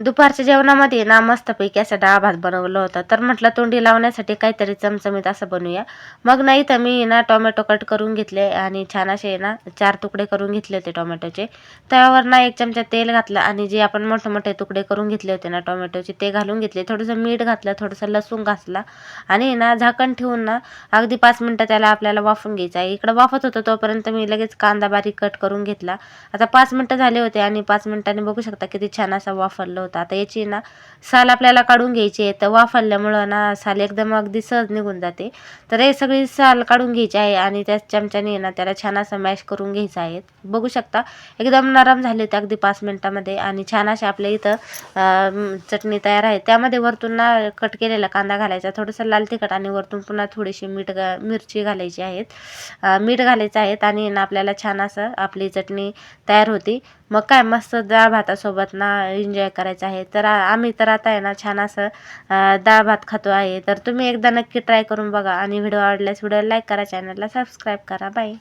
दुपारच्या जेवणामध्ये ना मस्तपैकी असा डाळ भात बनवलं होता. तर म्हटलं तोंडी लावण्यासाठी काहीतरी चमचमीत असं बनवूया. मग नाही तर मी ना टोमॅटो कट करून घेतले आणि छान असे ना 4 तुकडे करून घेतले होते टोमॅटोचे. तव्यावर ना 1 चमचा तेल घातलं आणि जे आपण मोठे-मोठे तुकडे करून घेतले होते ना टोमॅटोचे ते घालून घेतले. थोडंसं मीठ घातलं, थोडंसं लसूण घातला आणि ना झाकण ठेवून ना अगदी 5 मिनिटं त्याला आपल्याला वाफवून घ्यायचं आहे. इकडं वाफत होतं तोपर्यंत मी लगेच कांदा बारीक कट करून घेतला. आता 5 मिनिटं झाले होते आणि 5 मिनिटांनी बघू शकता किती छान असं वाफरलं होतं. आता याची ना साल आपल्याला काढून घ्यायची आहे. तर वाफरल्यामुळं ना साल एकदम अगदी सहज निघून जाते. तर हे सगळी साल काढून घ्यायची आहे आणि त्या चमच्याने ना त्याला छान असं मॅश करून घ्यायचं आहे. बघू शकता एकदम नरम झाले ते अगदी 5 मिनिटामध्ये आणि छान असे आपल्या इथं चटणी तयार आहे. त्यामध्ये वरतून ना कट केलेला कांदा घालायचा, थोडंसं लाल तिखट आणि वरतून पुन्हा थोडीशी मिरची घालायची आहेत. मीठ घालायचं आहे आणि ना आपल्याला छान असं आपली चटणी तयार होती. मग काय मस्त डाळ भातासोबत ना एन्जॉय करायचं आहे. तर आम्ही तर आता आहे ना छान असं डाळ भात खातो आहे. तर तुम्ही एकदा नक्की ट्राय करून बघा आणि व्हिडिओ आवडल्यास व्हिडिओला लाईक करा, चॅनलला सबस्क्राईब करा. बाय.